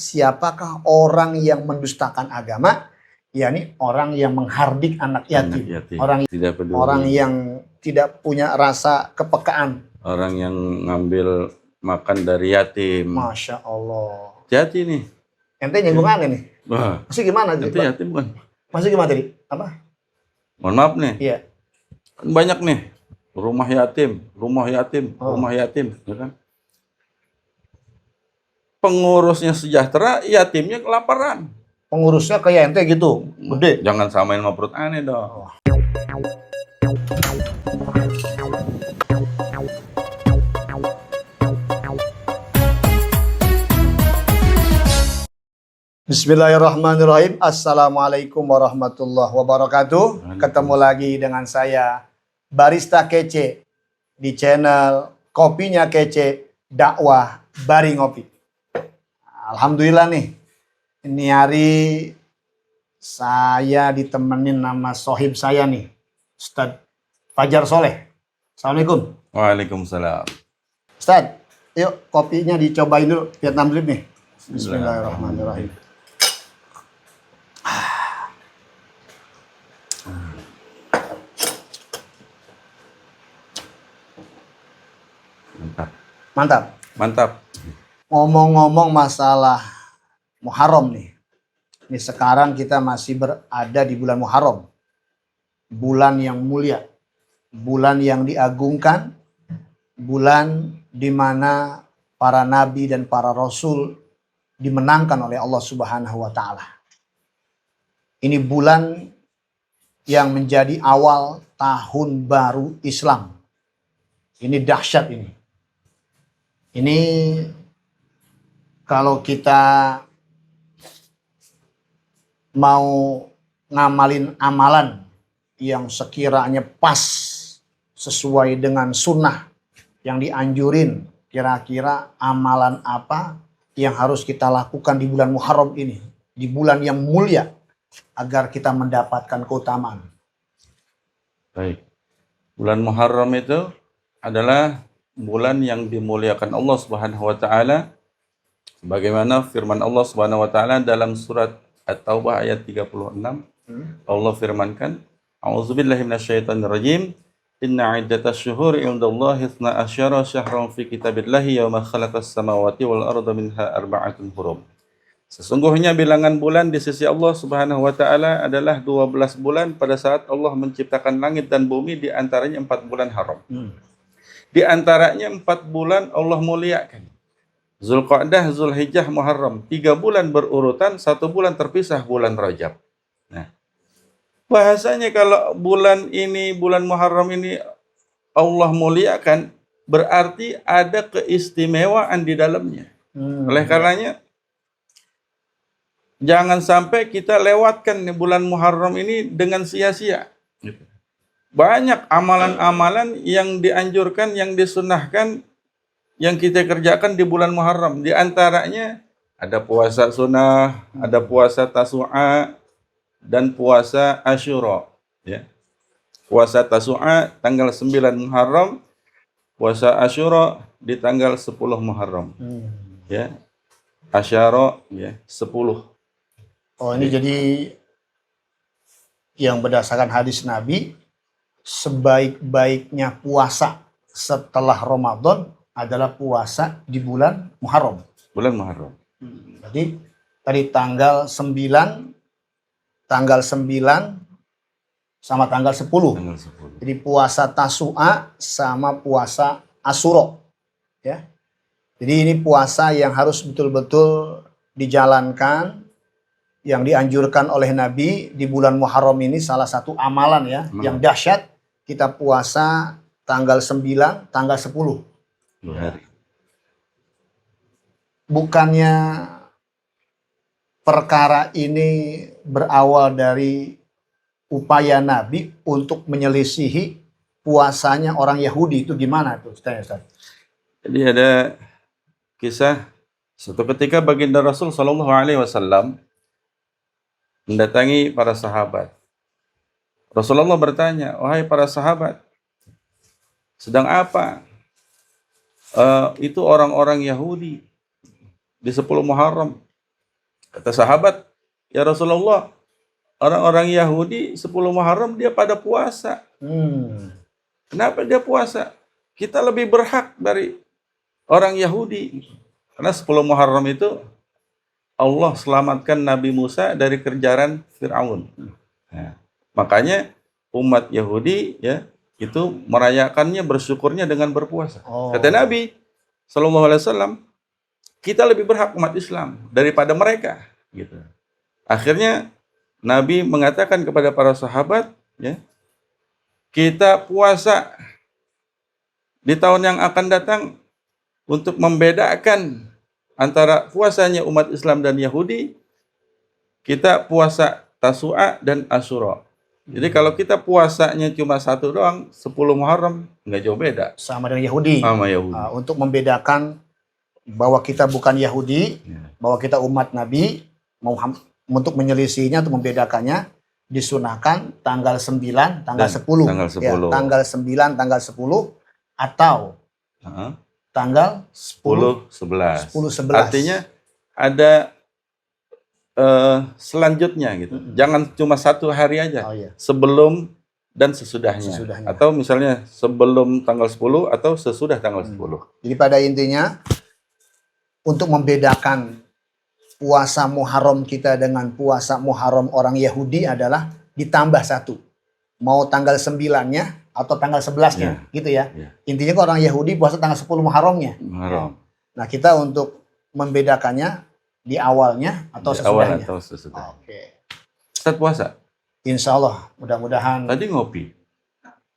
Siapakah orang yang mendustakan agama? Yakni orang yang menghardik anak yatim. Orang yang tidak punya rasa kepekaan. Orang yang ngambil makan dari yatim. Masya Allah. Hati nih. Ente nyinggung aneh nih. Wah. Masih gimana? Ente yatim kan? Masih gimana tadi? Apa? Mohon maaf nih. Iya. Banyak nih. Rumah yatim, rumah yatim, ya kan? Pengurusnya sejahtera, yatimnya kelaparan. Pengurusnya kayak ente gitu, gede. Jangan samain sama perut aneh dong. Bismillahirrahmanirrahim. Assalamualaikum warahmatullahi wabarakatuh. Ketemu lagi dengan saya, Barista Kece, di channel Kopinya Kece, Dakwah Bari Ngopi. Alhamdulillah nih, ini hari saya ditemenin sama sohib saya nih, Ustadz Fajar Soleh. Assalamualaikum. Waalaikumsalam. Ustadz, yuk kopinya dicobain dulu, Vietnam Drip nih. Bismillahirrahmanirrahim. Mantap. Mantap. Ngomong-ngomong masalah Muharram nih. Ini sekarang kita masih berada di bulan Muharram. Bulan yang mulia. Bulan yang diagungkan. Bulan di mana para nabi dan para rasul dimenangkan oleh Allah Subhanahu wa taala. Ini bulan yang menjadi awal tahun baru Islam. Ini dahsyat ini. Ini kalau kita mau ngamalin amalan yang sekiranya pas sesuai dengan sunnah yang dianjurin, kira-kira amalan apa yang harus kita lakukan di bulan Muharram ini, di bulan yang mulia, agar kita mendapatkan keutamaan. Baik. Bulan Muharram itu adalah bulan yang dimuliakan Allah Subhanahu wa taala, sebagaimana firman Allah Subhanahu wa taala dalam surat At-Taubah ayat 36. Allah firmankan, A'udzubillahi minasyaitonirrajim. Inna 'iddatasy syuhuri 'indallahi 12 syahran fi kitabillahi yauma khalaqas samawati wal arda minha arba'atun hurum. Sesungguhnya bilangan bulan di sisi Allah Subhanahu wa taala adalah 12 bulan pada saat Allah menciptakan langit dan bumi, di antaranya 4 bulan haram. Di antaranya 4 bulan Allah muliakan. Zulqa'dah, Zulhijjah, Muharram. 3 bulan berurutan, 1 bulan terpisah, bulan Rajab. Nah, bahasanya kalau bulan ini, bulan Muharram ini Allah muliakan, berarti ada keistimewaan di dalamnya. Oleh karenanya, jangan sampai kita lewatkan bulan Muharram ini dengan sia-sia. Banyak amalan-amalan yang dianjurkan, yang disunnahkan, yang kita kerjakan di bulan Muharram. Di antaranya ada puasa sunnah, ada puasa Tasu'a, dan puasa Asyura. Ya. Puasa Tasu'a tanggal 9 Muharram, puasa Asyura di tanggal 10 Muharram. Ya. Asyara ya, 10. Oh, ini jadi yang berdasarkan hadis Nabi, sebaik-baiknya puasa setelah Ramadan adalah puasa di bulan Muharram. Bulan Muharram. Jadi tadi tanggal 9 sama tanggal 10. Jadi puasa Tasu'a sama puasa Asyura. Ya. Jadi ini puasa yang harus betul-betul dijalankan, yang dianjurkan oleh Nabi di bulan Muharram ini. Salah satu amalan ya yang dahsyat, kita puasa tanggal 9, tanggal 10. Bukannya perkara ini berawal dari upaya Nabi untuk menyelisihi puasanya orang Yahudi, itu gimana tuh Ustaz? Jadi ada kisah suatu ketika baginda Rasul Shallallahu Alaihi Wasallam mendatangi para sahabat. Rasulullah bertanya, wahai para sahabat, sedang apa itu orang-orang Yahudi di 10 Muharram? Kata sahabat, ya Rasulullah, orang-orang Yahudi 10 Muharram dia pada puasa. Kenapa dia puasa? Kita lebih berhak dari orang Yahudi. Karena 10 Muharram itu Allah selamatkan Nabi Musa dari kejaran Fir'aun. Nah, makanya umat Yahudi ya itu merayakannya, bersyukurnya dengan berpuasa. Kata Nabi Sallallahu Alaihi Wasallam, kita lebih berhak umat Islam daripada mereka. Gitu. Akhirnya Nabi mengatakan kepada para sahabat, ya, kita puasa di tahun yang akan datang untuk membedakan antara puasanya umat Islam dan Yahudi. Kita puasa Tasu'a dan Asyura. Jadi kalau kita puasanya cuma satu doang, 10 Muharram, nggak jauh beda. Sama dengan Yahudi. Sama Yahudi. Untuk membedakan bahwa kita bukan Yahudi, bahwa kita umat Nabi, untuk menyelisihinya, untuk membedakannya, disunahkan tanggal 9, tanggal 10. Tanggal 10. Ya, tanggal 9, tanggal 10, atau tanggal 10, 11. 10, 11. Artinya ada selanjutnya gitu. Jangan cuma satu hari aja. Sebelum dan sesudahnya. Atau misalnya sebelum tanggal 10 atau sesudah tanggal 10. Jadi pada intinya untuk membedakan puasa Muharram kita dengan puasa Muharram orang Yahudi adalah ditambah satu. Mau tanggal 9-nya atau tanggal 11-nya, gitu ya. Intinya orang Yahudi puasa tanggal 10 Muharramnya. Muharram. Nah, kita untuk membedakannya di awalnya atau sesudahnya. Oke. Ustaz puasa? Insya Allah, mudah-mudahan. Tadi ngopi.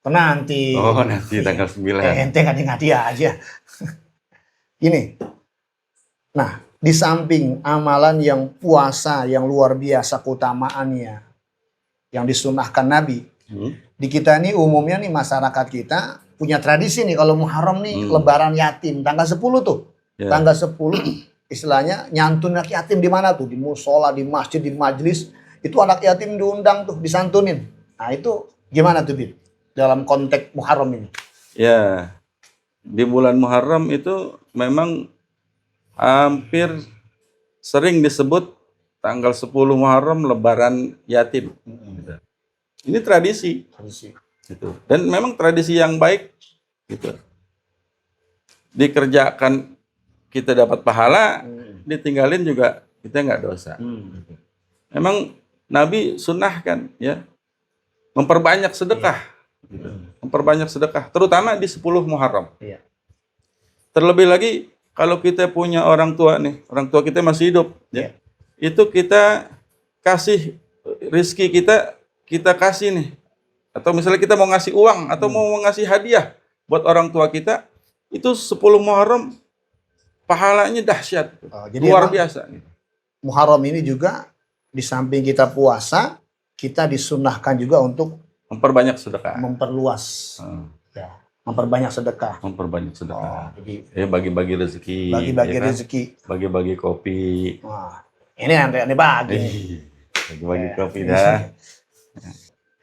Nanti. Oh, nanti tanggal 9. Ente ngadi-ngadi aja. Ini. Nah, di samping amalan yang puasa yang luar biasa keutamaannya, yang disunahkan Nabi, di kita ini umumnya nih masyarakat kita punya tradisi nih kalau Muharram nih lebaran yatim tanggal 10 tuh. Tanggal 10 istilahnya nyantun anak yatim di mana tuh? Di musola, di masjid, di majelis. Itu anak yatim diundang tuh, disantunin. Nah itu gimana tuh, Bib? Dalam konteks Muharram ini. Ya, di bulan Muharram itu memang hampir sering disebut tanggal 10 Muharram lebaran yatim. Ini tradisi. Gitu. Dan memang tradisi yang baik. Gitu. Dikerjakan kita dapat pahala, ditinggalin juga kita nggak dosa. Memang Nabi sunnahkan ya memperbanyak sedekah, memperbanyak sedekah, terutama di 10 Muharram. Terlebih lagi kalau kita punya orang tua nih, orang tua kita masih hidup, ya, itu kita kasih rizki kita kasih nih, atau misalnya kita mau ngasih uang atau mau ngasih hadiah buat orang tua kita, itu 10 Muharram pahalanya dahsyat, jadi luar biasa. Muharram ini juga di samping kita puasa, kita disunahkan juga untuk memperbanyak sedekah, memperluas, memperbanyak sedekah. Memperbanyak sedekah. Jadi bagi-bagi rezeki. Bagi-bagi rezeki. Bagi-bagi kopi. Wah, ini aneh bagi. Bagi-bagi kopi dah.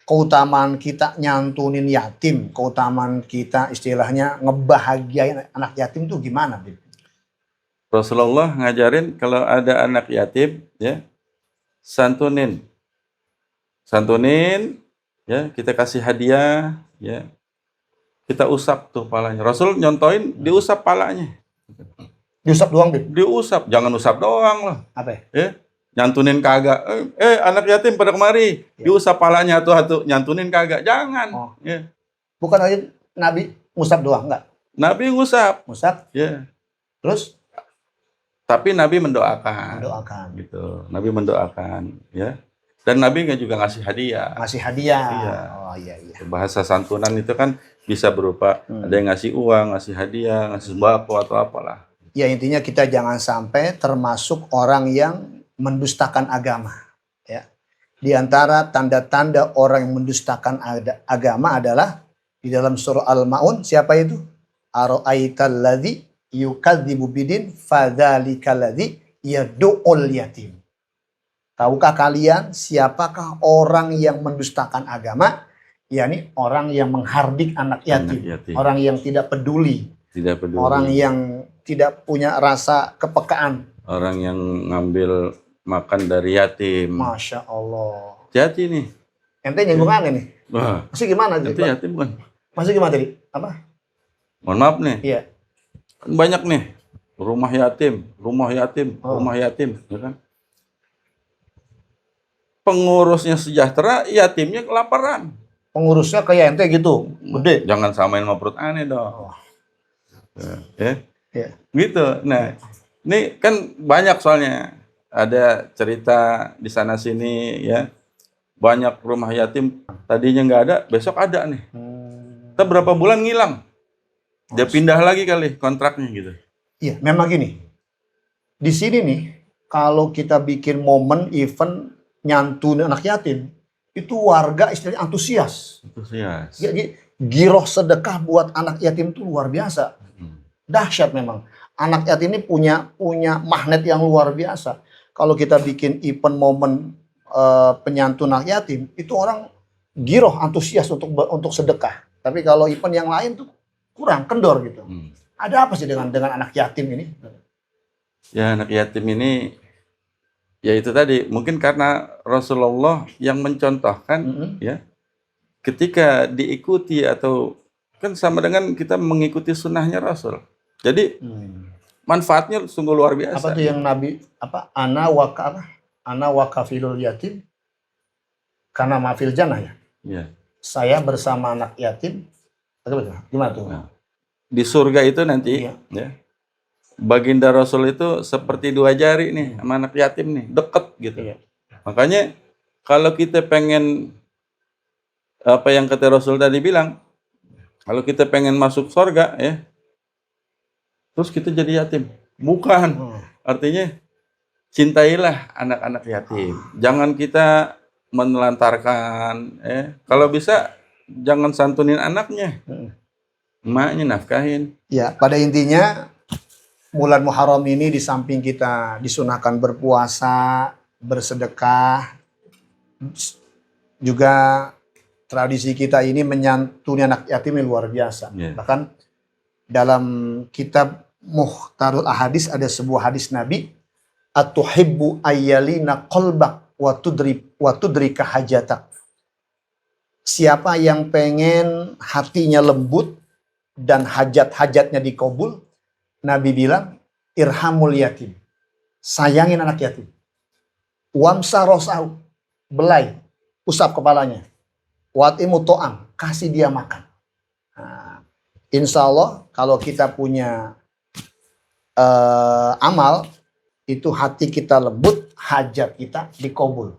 Keutamaan kita nyantunin yatim, keutamaan kita istilahnya ngebahagiain anak yatim tuh gimana, Bib? Rasulullah ngajarin kalau ada anak yatim, ya, santunin, ya, kita kasih hadiah, ya, kita usap tuh palanya. Rasul nyontoin diusap palanya. Diusap doang, Bib? Diusap, jangan usap doang loh. Apa? Ya, nyantunin kagak. Anak yatim pada kemari, diusap palanya tuh, nyantunin kagak, jangan. Ya. Bukan aja Nabi ngusap doang, enggak? Nabi ngusap. Ngusap? Ya. Terus? Tapi Nabi mendoakan. Gitu. Nabi mendoakan, ya. Dan Nabi juga ngasih hadiah. Ngasih hadiah. Iya. Oh iya. Bahasa santunan itu kan bisa berupa ada yang ngasih uang, ngasih hadiah, ngasih sembako atau apalah. Ya intinya kita jangan sampai termasuk orang yang mendustakan agama. Ya. Di antara tanda-tanda orang yang mendustakan agama adalah di dalam surah Al-Maun, siapa itu? Ara'aital ladzi yukadzibu bidin fadzalikal ladzi yad'ul yatim. Tahukah kalian siapakah orang yang mendustakan agama? yakni orang yang menghardik anak yatim, orang yang tidak peduli, orang yang tidak punya rasa kepekaan, orang yang ngambil makan dari yatim. Masya Allah. Hati nih. Ente nyinggung aneh nih. Wah, Masih gimana? itu yatim kan? Masih gimana tadi? Apa? Mohon maaf nih. Iya. Kan banyak nih. Rumah yatim, Oh. rumah yatim, ya kan? Pengurusnya sejahtera, yatimnya kelaparan. Pengurusnya kayak ente gitu, gede. Jangan samain sama perut aneh dong. Oh. Ya, Iya. gitu. Nah, ini kan banyak soalnya. Ada cerita di sana sini ya. Banyak rumah yatim tadinya nggak ada, besok ada nih. Kita berapa bulan ngilang. Dia pindah lagi kali kontraknya gitu. Iya, memang gini. Di sini nih, kalau kita bikin momen event nyantunin anak yatim, itu warga istilahnya antusias. Antusias. Jadi giroh sedekah buat anak yatim itu luar biasa. Dahsyat memang. Anak yatim ini punya magnet yang luar biasa. Kalau kita bikin event momen penyantun anak yatim, itu orang giroh antusias untuk sedekah. Tapi kalau event yang lain tuh kurang kendor gitu. Ada apa sih dengan anak yatim ini? Ya, anak yatim ini ya itu tadi, mungkin karena Rasulullah yang mencontohkan ya, ketika diikuti atau kan sama dengan kita mengikuti sunnahnya Rasul. Jadi manfaatnya sungguh luar biasa. Apa tuh yang Nabi ana wakafilul yatim karena mafil jannah ya. Ya. Saya bersama anak yatim. Gimana tuh? Nah, di surga itu nanti ya, baginda Rasul itu seperti dua jari nih sama anak yatim nih, deket gitu. Iya. Makanya kalau kita pengen apa yang kata Rasul tadi bilang, kalau kita pengen masuk surga ya, terus kita jadi yatim. Bukan. Artinya cintailah anak-anak yatim. Jangan kita menelantarkan. Kalau bisa jangan santunin anaknya. Emaknya nafkahin. Ya, pada intinya bulan Muharram ini di samping kita disunahkan berpuasa, bersedekah, juga tradisi kita ini menyantuni anak yatim yang luar biasa. Bahkan dalam kitab Muhtarul Ahadis ada sebuah hadis Nabi, atuhibbu ayyalina qalbak wa tudrika hajatak. Siapa yang pengen hatinya lembut dan hajat-hajatnya dikabul, Nabi bilang, irhamul yatim. Sayangin anak yatim. Wamsa rosau. Belai. Usap kepalanya. Watimu to'am. Kasih dia makan. Nah, insya Allah kalau kita punya amal, itu hati kita lembut, hajat kita dikabul.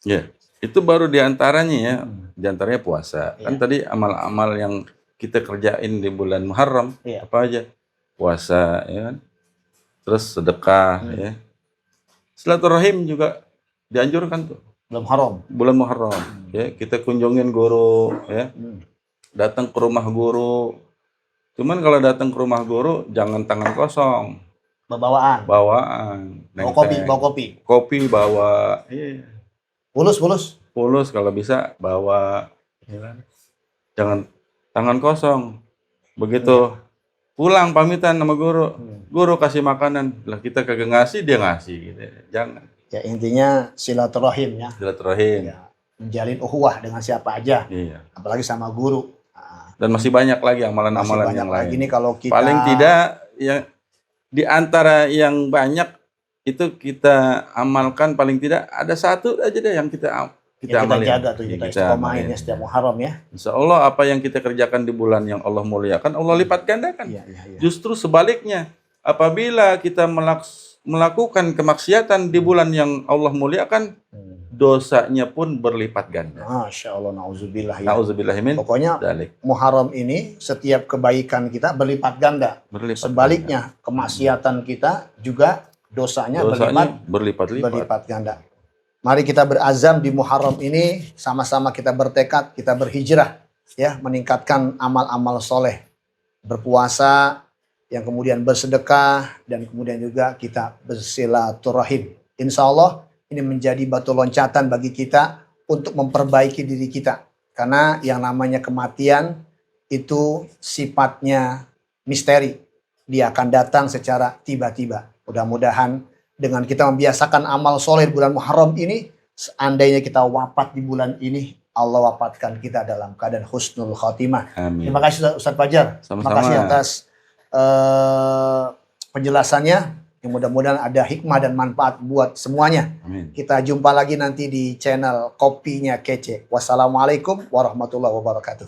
Ya, itu baru diantaranya ya. Diantaranya puasa. Kan tadi amal-amal yang kita kerjain di bulan Muharram, apa aja? Puasa, ya kan? Terus sedekah, ya. Silaturahim juga dianjurkan tuh. Bulan Muharram, ya. Kita kunjungin guru, ya. Datang ke rumah guru. Cuman kalau datang ke rumah guru, jangan tangan kosong. Bawaan. Bawa kopi. Kopi bawa. Iya. Pulus kalau bisa bawa. Ya kan? Jangan tangan kosong. Begitu pulang pamitan sama guru. Guru kasih makanan. Lah kita kagak ngasih, dia ngasih gitu. Jangan. Ya intinya silaturahim ya. Silaturahim. Ya, menjalin ukhuwah dengan siapa aja. Iya. Apalagi sama guru. Dan masih banyak lagi amalan-amalan yang lain. Ini kalau kita paling tidak ya di antara yang banyak itu kita amalkan, paling tidak ada satu aja deh yang kita amalin. Jaga tuh, kita istiqomahin ya setiap Muharram ya. Insya Allah apa yang kita kerjakan di bulan yang Allah muliakan, Allah lipat gandakan. Justru sebaliknya, apabila kita melakukan kemaksiatan di bulan yang Allah muliakan, dosanya pun berlipat ganda. Masya Allah, na'udzubillah ya. Na'udzubillahimin. Pokoknya Muharram ini setiap kebaikan kita berlipat ganda. Sebaliknya kemaksiatan kita juga dosanya berlipat ganda. Mari kita berazam di Muharram ini, sama-sama kita bertekad, kita berhijrah ya, meningkatkan amal-amal soleh, berpuasa, yang kemudian bersedekah, dan kemudian juga kita bersilaturahim. Insya Allah ini menjadi batu loncatan bagi kita untuk memperbaiki diri kita. Karena yang namanya kematian itu sifatnya misteri. Dia akan datang secara tiba-tiba. Mudah-mudahan dengan kita membiasakan amal soleh bulan Muharram ini, seandainya kita wafat di bulan ini, Allah wafatkan kita dalam keadaan husnul khotimah. Amin. Terima kasih Ustaz Fajar. Terima Sama-sama. kasih atas penjelasannya. Yang mudah-mudahan ada hikmah dan manfaat buat semuanya. Amin. Kita jumpa lagi nanti di channel Kopinya Kece. Wassalamualaikum warahmatullahi wabarakatuh.